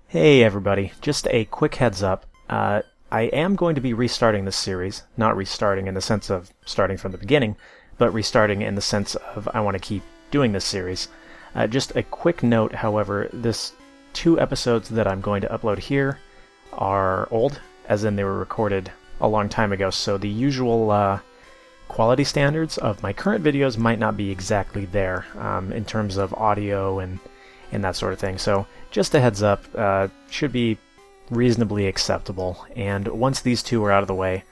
Hey everybody, just a quick heads up. I am going to be restarting this series, not restarting in the sense of starting from the beginning, but restarting in the sense of I want to keep doing this series. Just a quick note, however, this 2 episodes that I'm going to upload here are old, as in they were recorded a long time ago, so the usual quality standards of my current videos might not be exactly there in terms of audio and that sort of thing. So just a heads up, should be reasonably acceptable. And once these 2 are out of the way,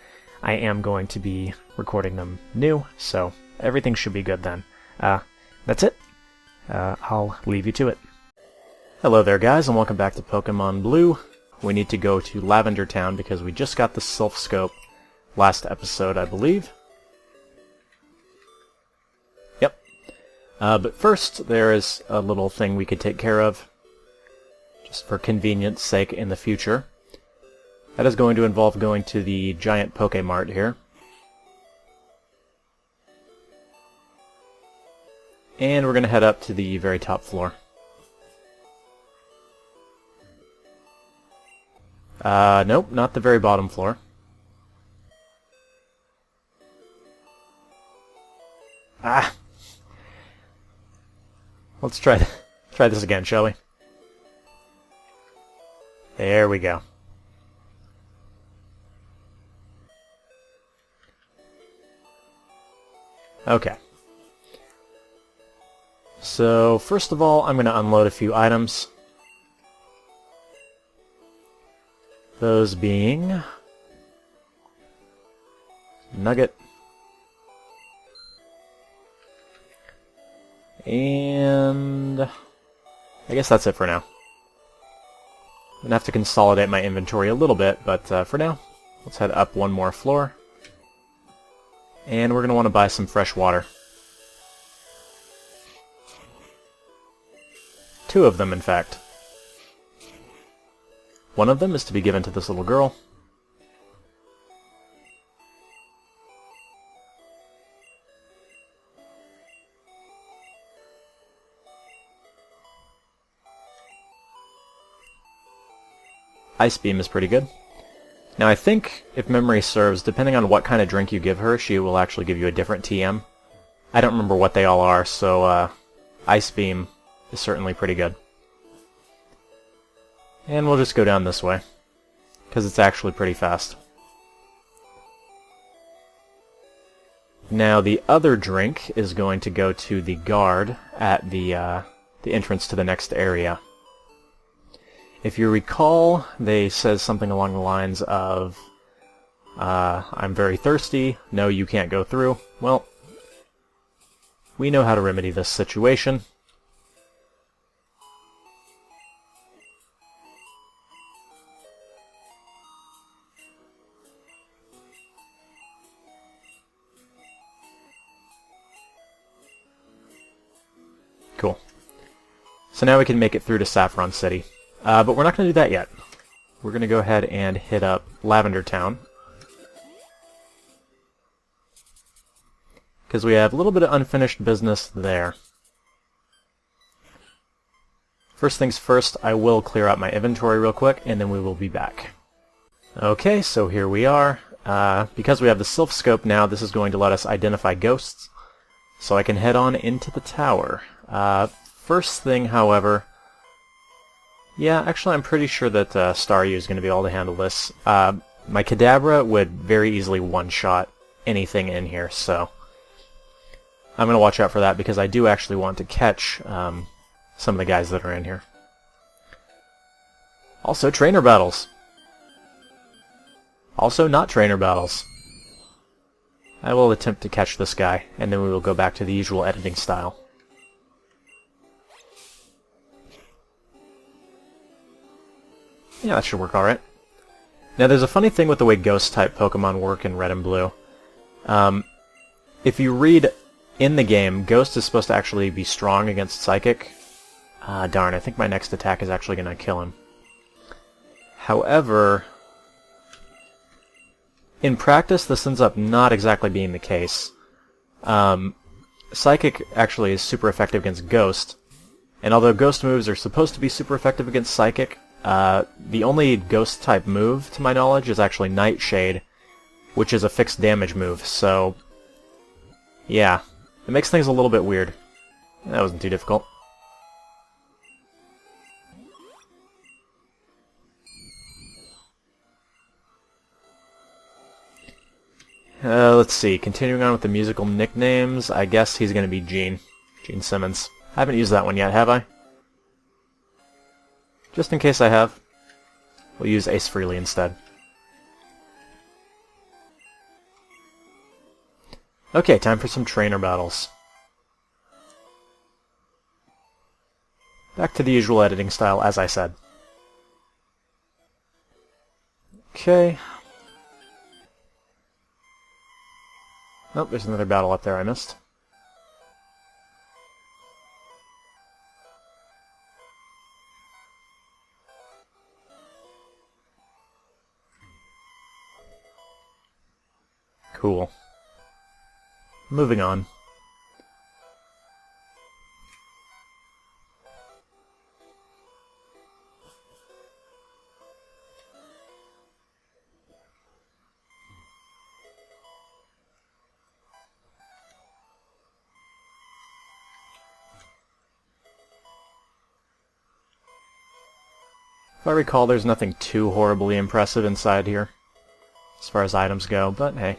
I am going to be recording them new, so everything should be good then. That's it. I'll leave you to it. Hello there guys, and welcome back to Pokemon Blue. We need to go to Lavender Town because we just got the Sylph Scope last episode, I believe. Yep. But first, there is a little thing we could take care of, just for convenience sake in the future. That is going to involve going to the giant Pokemart here. And we're going to head up to the very top floor. Nope, not the very bottom floor. Ah! Let's try this again, shall we? There we go. Okay. So, first of all, I'm going to unload a few items. Those being Nugget, and I guess that's it for now. I'm going to have to consolidate my inventory a little bit, but for now, let's head up one more floor. And we're going to want to buy some fresh water. 2 of them, in fact. One of them is to be given to this little girl. Ice Beam is pretty good. Now I think, if memory serves, depending on what kind of drink you give her, she will actually give you a different TM. I don't remember what they all are, so Ice Beam is certainly pretty good. And we'll just go down this way, because it's actually pretty fast. Now the other drink is going to go to the guard at the entrance to the next area. If you recall, they says something along the lines of, I'm very thirsty, no you can't go through. Well, we know how to remedy this situation. Cool. So now we can make it through to Saffron City. But we're not going to do that yet. We're going to go ahead and hit up Lavender Town, because we have a little bit of unfinished business there. First things first, I will clear out my inventory real quick, and then we will be back. Okay, so here we are. Because we have the Sylph Scope now, this is going to let us identify ghosts, so I can head on into the tower. First thing, however... Yeah, actually I'm pretty sure that Staryu is going to be able to handle this. My Kadabra would very easily one-shot anything in here, so... I'm going to watch out for that, because I do actually want to catch some of the guys that are in here. Also, trainer battles! Also, not trainer battles. I will attempt to catch this guy, and then we will go back to the usual editing style. Yeah, that should work alright. Now, there's a funny thing with the way Ghost-type Pokemon work in Red and Blue. If you read in the game, Ghost is supposed to actually be strong against Psychic. Darn, I think my next attack is actually going to kill him. However, in practice, this ends up not exactly being the case. Psychic actually is super effective against Ghost, and although Ghost moves are supposed to be super effective against Psychic, The only ghost-type move, to my knowledge, is actually Nightshade, which is a fixed damage move, so... yeah, it makes things a little bit weird. That wasn't too difficult. Let's see, continuing on with the musical nicknames, I guess he's going to be Gene. Gene Simmons. I haven't used that one yet, have I? Just in case I have, we'll use Ace Frehley instead. Okay, time for some trainer battles. Back to the usual editing style, as I said. Okay. Oh, there's another battle up there I missed. Cool. Moving on. If I recall, there's nothing too horribly impressive inside here, as far as items go, but hey.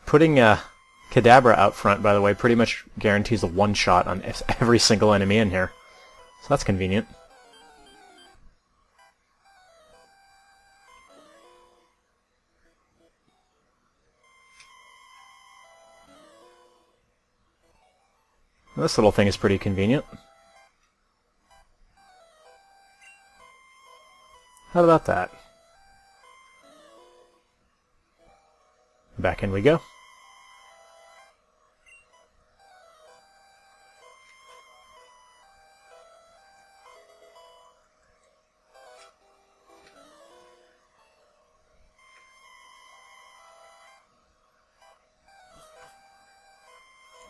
Putting Kadabra out front, by the way, pretty much guarantees a one-shot on every single enemy in here. So that's convenient. This little thing is pretty convenient. How about that? Back in we go.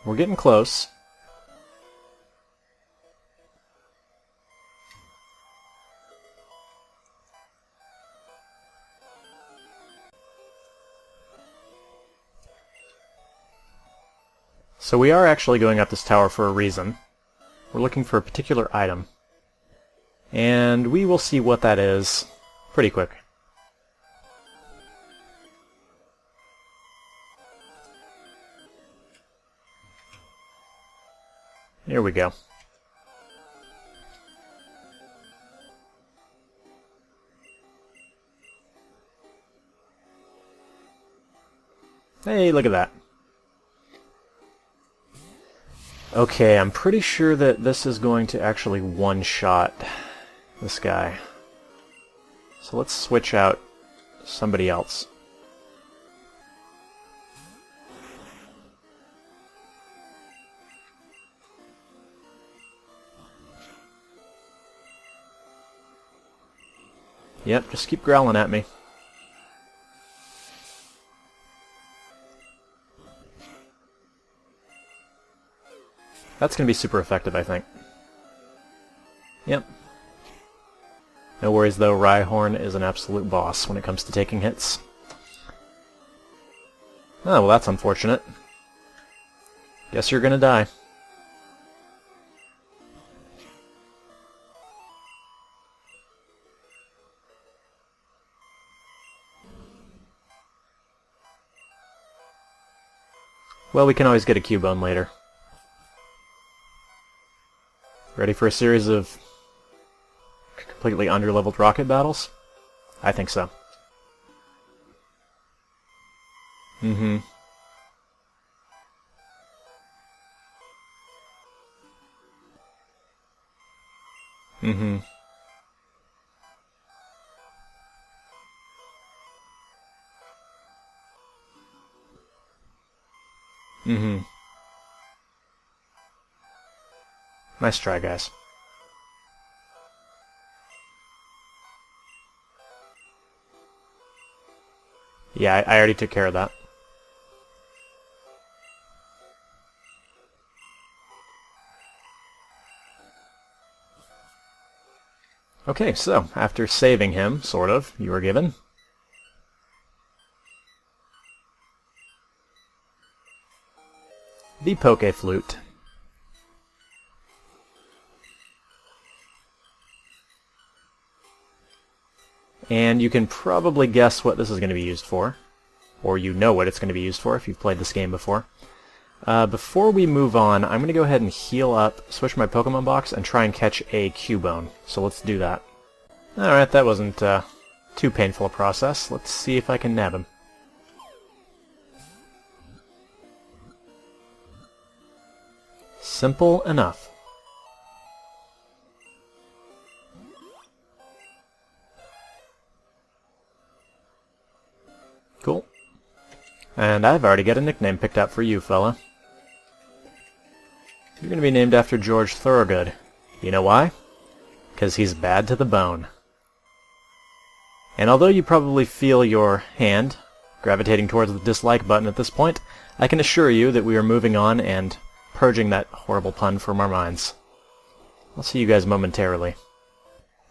We're getting close. So we are actually going up this tower for a reason. We're looking for a particular item. And we will see what that is pretty quick. Here we go. Hey, look at that. Okay, I'm pretty sure that this is going to actually one-shot this guy. So let's switch out somebody else. Yep, just keep growling at me. That's going to be super effective, I think. Yep. No worries, though. Rhyhorn is an absolute boss when it comes to taking hits. Oh, well, that's unfortunate. Guess you're going to die. Well, we can always get a Cubone later. Ready for a series of completely underleveled rocket battles? I think so. Mm-hmm. Mm-hmm. Mm-hmm. Nice try, guys. Yeah, I already took care of that. Okay, so after saving him, sort of, you were given the Poke Flute. And you can probably guess what this is going to be used for, or you know what it's going to be used for if you've played this game before. Before we move on, I'm going to go ahead and heal up, switch my Pokemon box, and try and catch a Cubone. So let's do that. Alright, that wasn't too painful a process. Let's see if I can nab him. Simple enough. Cool. And I've already got a nickname picked out for you, fella. You're going to be named after George Thorogood. You know why? Because he's bad to the bone. And although you probably feel your hand gravitating towards the dislike button at this point, I can assure you that we are moving on and purging that horrible pun from our minds. I'll see you guys momentarily.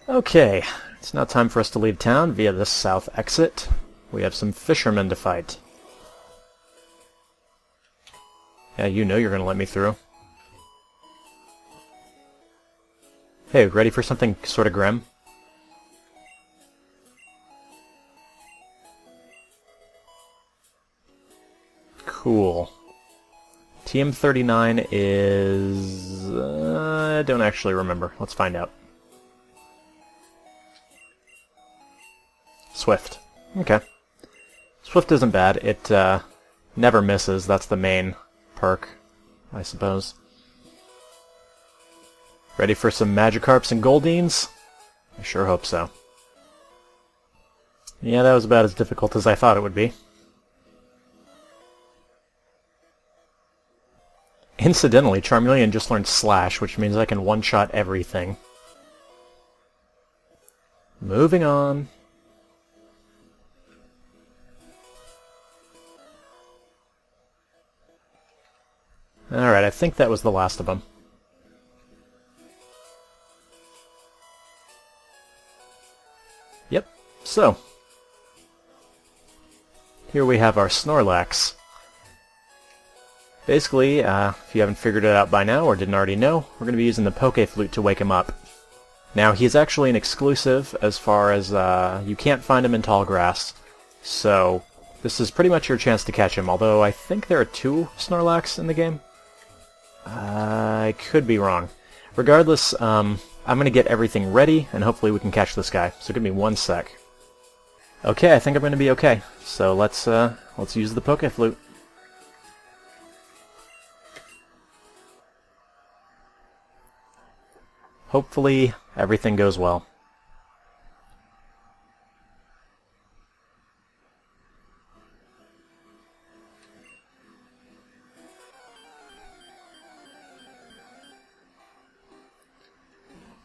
Okay, it's now time for us to leave town via the south exit. We have some fishermen to fight. Yeah, you know you're going to let me through. Hey, ready for something sort of grim? Cool. TM39 is... I don't actually remember. Let's find out. Swift. Okay. Swift isn't bad. It never misses. That's the main perk, I suppose. Ready for some Magikarps and Goldines? I sure hope so. Yeah, that was about as difficult as I thought it would be. Incidentally, Charmeleon just learned Slash, which means I can one-shot everything. Moving on. Alright, I think that was the last of them. Yep, so. Here we have our Snorlax. Basically, if you haven't figured it out by now, or didn't already know, we're going to be using the Poke Flute to wake him up. Now, he's actually an exclusive as far as you can't find him in tall grass, so this is pretty much your chance to catch him, although I think there are 2 Snorlax in the game. I could be wrong. Regardless, I'm going to get everything ready, and hopefully we can catch this guy, so give me 1 sec. Okay, I think I'm going to be okay, so let's use the Poke Flute. Hopefully, everything goes well.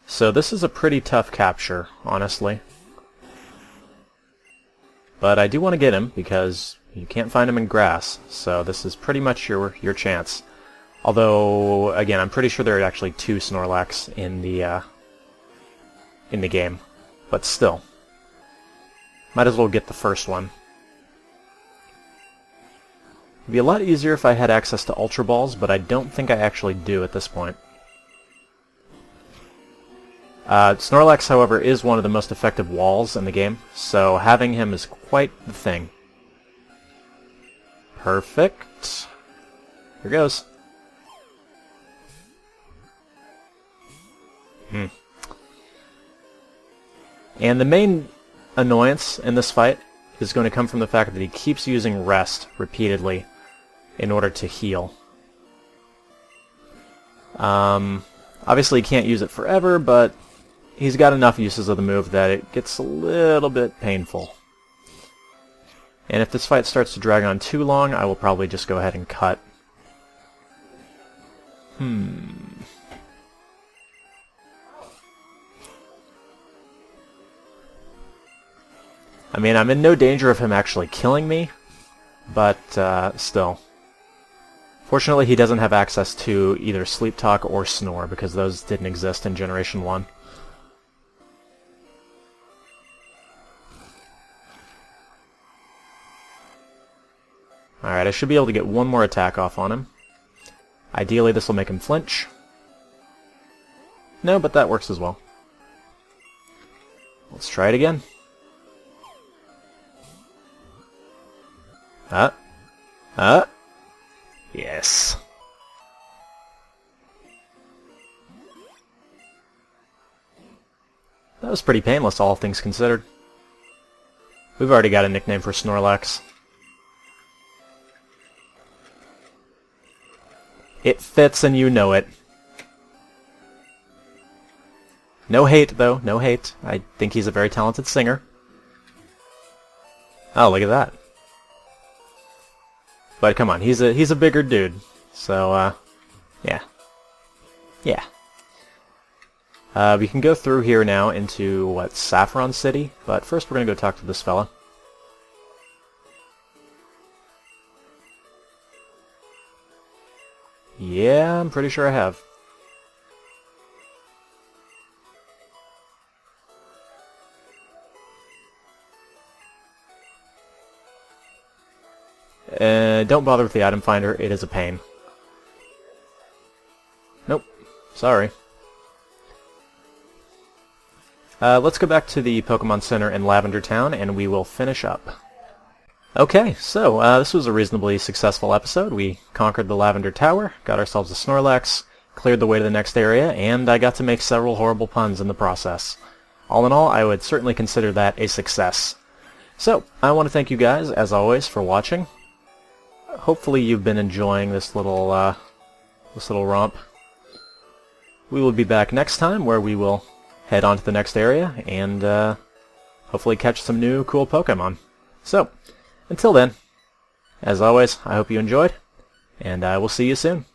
So this is a pretty tough capture, honestly. But I do want to get him, because you can't find him in grass, so this is pretty much your chance. Although, again, I'm pretty sure there are actually 2 Snorlax in the game. But still. Might as well get the first one. It'd be a lot easier if I had access to Ultra Balls, but I don't think I actually do at this point. Snorlax, however, is one of the most effective walls in the game, so having him is quite the thing. Perfect. Here goes. And the main annoyance in this fight is going to come from the fact that he keeps using Rest repeatedly in order to heal. Obviously he can't use it forever, but he's got enough uses of the move that it gets a little bit painful. And if this fight starts to drag on too long, I will probably just go ahead and cut. I mean, I'm in no danger of him actually killing me, but still. Fortunately, he doesn't have access to either Sleep Talk or Snore, because those didn't exist in Generation 1. Alright, I should be able to get one more attack off on him. Ideally, this will make him flinch. No, but that works as well. Let's try it again. Yes. That was pretty painless, all things considered. We've already got a nickname for Snorlax. It fits and you know it. No hate, though. No hate. I think he's a very talented singer. Oh, look at that. But come on, he's a bigger dude. So, yeah. Yeah. We can go through here now into, what, Saffron City? But first we're gonna go talk to this fella. Yeah, I'm pretty sure I have. Don't bother with the item finder, it is a pain. Nope. Sorry. Let's go back to the Pokemon Center in Lavender Town, and we will finish up. Okay, so this was a reasonably successful episode. We conquered the Lavender Tower, got ourselves a Snorlax, cleared the way to the next area, and I got to make several horrible puns in the process. All in all, I would certainly consider that a success. So, I want to thank you guys, as always, for watching. Hopefully you've been enjoying this little romp. We will be back next time, where we will head on to the next area, and hopefully catch some new cool Pokemon. So, until then, as always, I hope you enjoyed, and I will see you soon.